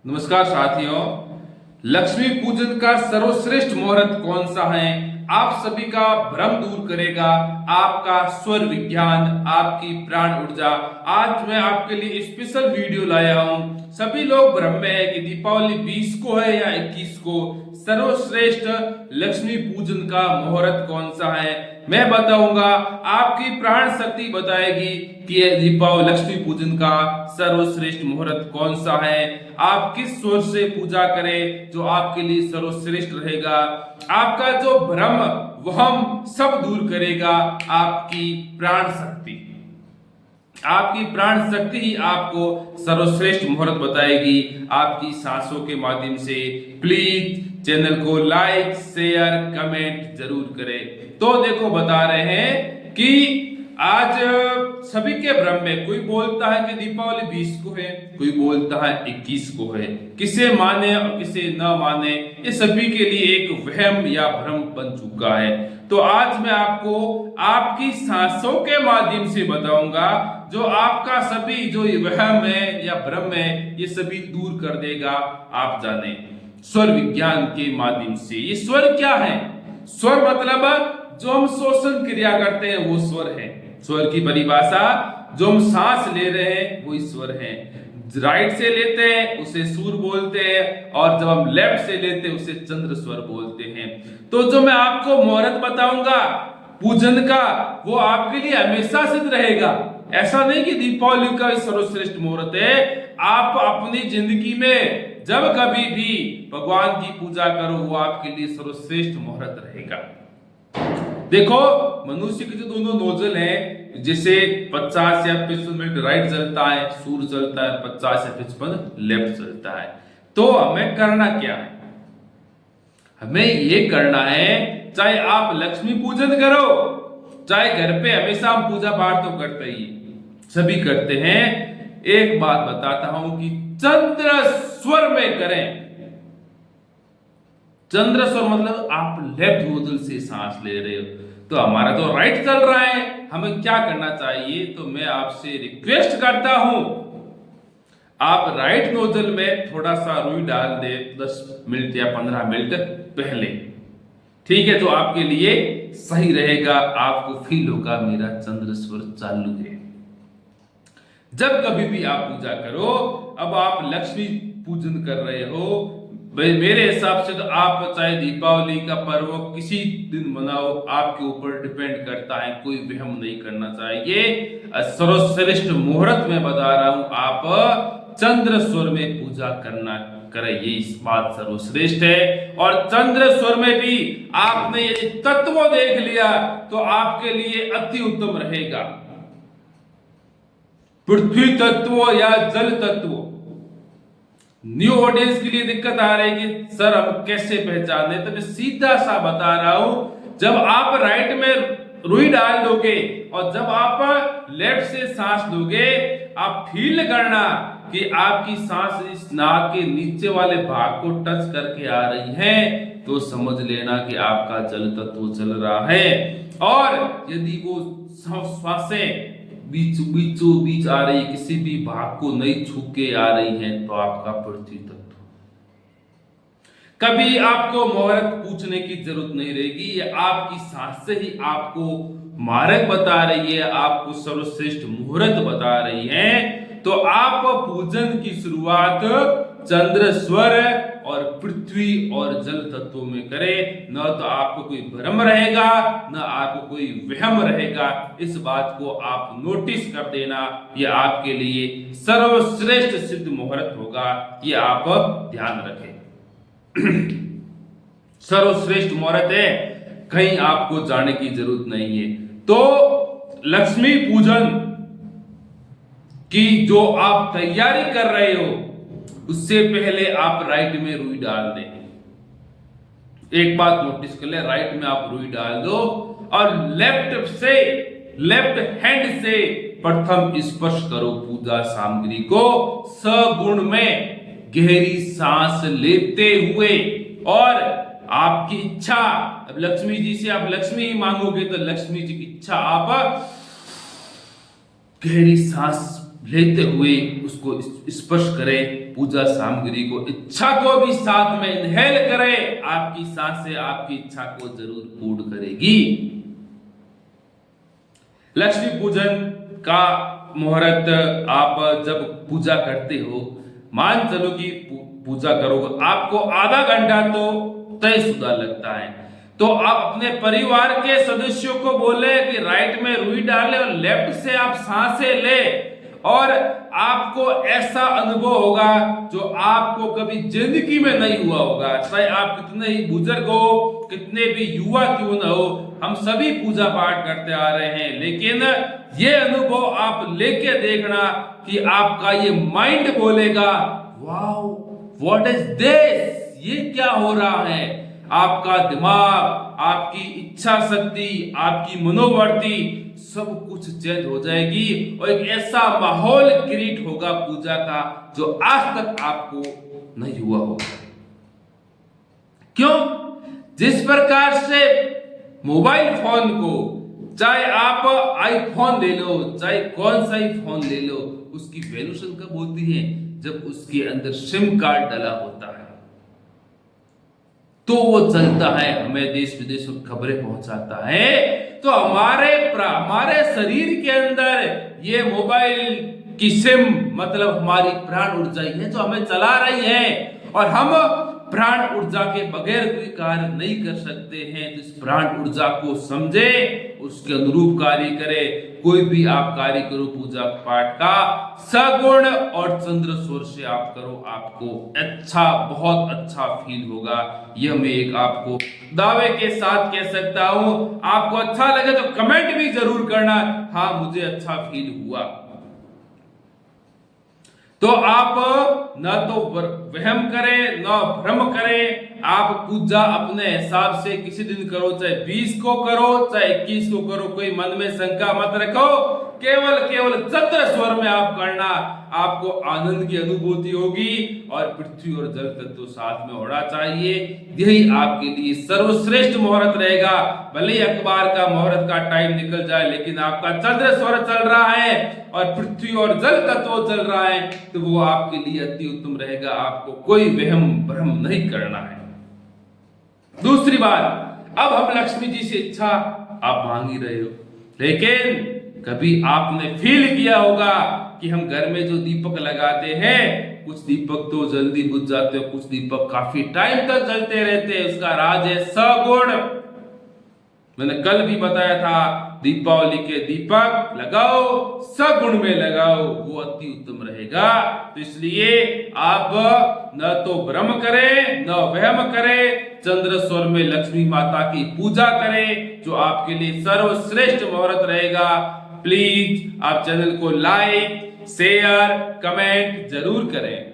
नमस्कार साथियों। लक्ष्मी पूजन का सर्वश्रेष्ठ मुहूर्त कौन सा है? आप सभी का भ्रम दूर करेगा आपका स्वर विज्ञान, आपकी प्राण ऊर्जा। आज मैं आपके लिए स्पेशल वीडियो लाया हूं। सभी लोग भ्रम में है कि दीपावली 20 को है या 21 को। सर्वश्रेष्ठ लक्ष्मी पूजन का मुहूर्त कौन सा है मैं बताऊंगा। आपकी प्राण शक्ति बताएगी कि दीपावली लक्ष्मी पूजन का सर्वश्रेष्ठ मुहूर्त कौन सा है। आप किस सोच से पूजा करें जो आपके लिए सर्वश्रेष्ठ रहेगा। आपका जो भ्रम वहम सब दूर करेगा आपकी प्राण शक्ति। आपकी प्राण शक्ति ही आपको सर्वश्रेष्ठ मुहूर्त बताएगी आपकी सांसों के माध्यम से। प्लीज चैनल को लाइक शेयर कमेंट जरूर करें। तो देखो बता रहे हैं कि आज सभी के भ्रम में कोई बोलता है कि दीपावली 20 को है, कोई बोलता है 21 को है। किसे माने और किसे न माने ये सभी के लिए एक वहम या भ्रम बन चुका है। तो आज मैं आपको आपकी सांसों के माध्यम से बताऊंगा जो आपका सभी जो वहम है या भ्रम है ये सभी दूर कर देगा। आप जाने स्वर विज्ञान के माध्यम से। ये स्वर क्या है? स्वर मतलब जो हम श्वसन क्रिया करते हैं वो स्वर है। स्वर की परिभाषा जो हम सांस ले रहे हैं वो स्वर है। राइट से लेते हैं उसे सूर बोलते हैं और जब हम लेफ्ट से लेते हैं उसे चंद्र स्वर बोलते हैं। तो जो मैं आपको मुहूर्त बताऊंगा पूजन का वो आपके लिए हमेशा सिद्ध रहेगा। ऐसा नहीं कि दीपावली का सर्वश्रेष्ठ मुहूर्त है। आप अपनी जिंदगी में जब कभी भी भगवान की पूजा करो वो आपके लिए सर्वश्रेष्ठ मुहूर्त रहेगा। देखो मनुष्य के जो दोनों नोजल हैं जैसे 50 या 55 मिनट राइट चलता है, सूर्य चलता है 50 या 55 लेफ्ट चलता है। तो हमें करना क्या है? हमें ये करना है, चाहे आप लक्ष्मी पूजन करो चाहे घर पे हमेशा हम पूजा पाठ तो करते ही सभी करते हैं। एक बात बताता हूं कि चंद्र स्वर में करें। चंद्र स्वर मतलब आप लेफ्ट नोजल से सांस ले रहे हो। तो हमारा तो राइट चल रहा है, हमें क्या करना चाहिए? तो मैं आपसे रिक्वेस्ट करता हूं आप राइट नोजल में थोड़ा सा रुई डाल दे 10 मिनट या 15 मिनट पहले। ठीक है, तो आपके लिए सही रहेगा। आपको फील होगा मेरा चंद्र स्वर चालू है। जब कभी भी आप पूजा करो, अब आप लक्ष्मी पूजन कर रहे हो, मेरे हिसाब से तो आप चाहे दीपावली का पर्व किसी दिन मनाओ, आपके ऊपर डिपेंड करता है। कोई वहम नहीं करना चाहिए। सर्वश्रेष्ठ मुहूर्त में बता रहा हूं आप चंद्र स्वर में पूजा करना करे, ये इस बात सर्वश्रेष्ठ है। और चंद्र स्वर में भी आपने यदि तत्व देख लिया तो आपके लिए अति उत्तम रहेगा। पृथ्वी तत्व या जल तत्व। न्यू ऑडियंस के लिए दिक्कत आ रही है कि सर हम कैसे पहचाने, तो मैं सीधा सा बता रहा हूं। जब आप राइट में रुई डाल दोगे और जब आप लेफ्ट से सांस लोगे, आप फील करना कि आपकी सांस इस नाक के नीचे वाले भाग को टच करके आ रही है, तो समझ लेना कि आपका जल तत्व चल रहा है। और यदि वो श्वासें बीचों बीच आ रही, किसी भी भाग को नहीं छू के आ रही है, तो आपका पृथ्वी तत्व। कभी आपको मुहूर्त पूछने की जरूरत नहीं रहेगी। ये आपकी सांस से ही आपको मार्ग बता रही है, आपको सर्वश्रेष्ठ मुहूर्त बता रही है। तो आप पूजन की शुरुआत चंद्र स्वर और पृथ्वी और जल तत्वों में करें। न तो आपको कोई भ्रम रहेगा न आपको कोई वहम रहेगा। इस बात को आप नोटिस कर देना, यह आपके लिए सर्वश्रेष्ठ सिद्ध मुहूर्त होगा, ये आप ध्यान रखें। सर्वश्रेष्ठ मुहूर्त है, कहीं आपको जाने की जरूरत नहीं है। तो लक्ष्मी पूजन की जो आप तैयारी कर रहे हो उससे पहले आप राइट में रुई डाल दें। एक बात नोटिस कर ले, राइट में आप रुई डाल दो और लेफ्ट हैंड से प्रथम स्पर्श करो पूजा सामग्री को। सगुण में गहरी सांस लेते हुए और आपकी इच्छा, अब लक्ष्मी जी से आप लक्ष्मी ही मांगोगे तो लक्ष्मी जी की इच्छा आप गहरी सांस लेते हुए उसको स्पर्श करें पूजा सामग्री को, इच्छा को भी साथ में इनहेल करें। आपकी सांसें आपकी इच्छा को जरूर पूर्ण करेगी। लक्ष्मी पूजन का मुहूर्त आप जब पूजा करते हो, मान चलो कि पूजा करोगे, आपको आधा घंटा तो तयशुदा लगता है, तो आप अपने परिवार के सदस्यों को बोले कि राइट में रुई डाले और लेफ्ट से आप सांसें ले, और आपको ऐसा अनुभव होगा जो आपको कभी जिंदगी में नहीं हुआ होगा। चाहे आप कितने ही बुजुर्ग हो, कितने भी युवा क्यों न हो, हम सभी पूजा पाठ करते आ रहे हैं, लेकिन ये अनुभव आप लेके देखना कि आपका ये माइंड बोलेगा, वाओ व्हाट इज दिस, ये क्या हो रहा है। आपका दिमाग, आपकी इच्छा शक्ति, आपकी मनोवृत्ति सब कुछ चेंज हो जाएगी और एक ऐसा माहौल क्रिएट होगा पूजा का जो आज तक आपको नहीं हुआ होगा। क्यों? जिस प्रकार से मोबाइल फोन को, चाहे आप आईफोन ले लो, चाहे कौन सा ही फोन ले लो, उसकी वैल्यूएशन कब होती है? जब उसके अंदर सिम कार्ड डला होता है, तो वो चलता है, हमें देश विदेश में खबरें पहुंचाता है। तो हमारे शरीर के अंदर ये मोबाइल की सिम मतलब हमारी प्राण ऊर्जा है जो हमें चला रही है, और हम प्राण ऊर्जा के बगैर कोई कार्य नहीं कर सकते हैं। तो इस प्राण ऊर्जा को समझे, उसके अनुरूप कार्य करे। कोई भी आप कार्य करो पूजा पाठ का, सगुण और चंद्र स्वर से आप करो, आपको अच्छा, बहुत अच्छा फील होगा। यह मैं एक आपको दावे के साथ कह सकता हूं। आपको अच्छा लगे तो कमेंट भी जरूर करना, हाँ मुझे अच्छा फील हुआ। तो आप न तो वहम करें न भ्रम करें, आप पूजा अपने हिसाब से किसी दिन करो, चाहे 20 को करो चाहे 21 को करो, कोई मन में शंका मत रखो। केवल चंद्र स्वर में आप करना, आपको आनंद की अनुभूति होगी और पृथ्वी और जल तत्व साथ में होना चाहिए। यही आपके लिए सर्वश्रेष्ठ मुहूर्त रहेगा। भले ही अखबार का मुहूर्त का टाइम निकल जाए, लेकिन आपका चंद्र स्वर चल रहा है और पृथ्वी और जल तत्व चल रहा है, तो वो आपके लिए अति उत्तम रहेगा। आपको कोई वहम भ्रम नहीं करना है। दूसरी बात, अब हम लक्ष्मी जी से इच्छा आप मांग ही रहे हो, लेकिन कभी आपने फील किया होगा कि हम घर में जो दीपक लगाते हैं, कुछ दीपक तो जल्दी बुझ जाते हैं, कुछ दीपक काफी टाइम तक जलते रहते हैं। उसका राज है सगुण। मैंने कल भी बताया था, दीपावली के दीपक लगाओ, सगुण में लगाओ, वो अति उत्तम रहेगा। तो इसलिए आप न तो भ्रम करें न वहम करें, चंद्र स्वर में लक्ष्मी माता की पूजा करें, जो आपके लिए सर्वश्रेष्ठ मुहूर्त रहेगा। प्लीज आप चैनल को लाइक, शेयर, कमेंट जरूर करें।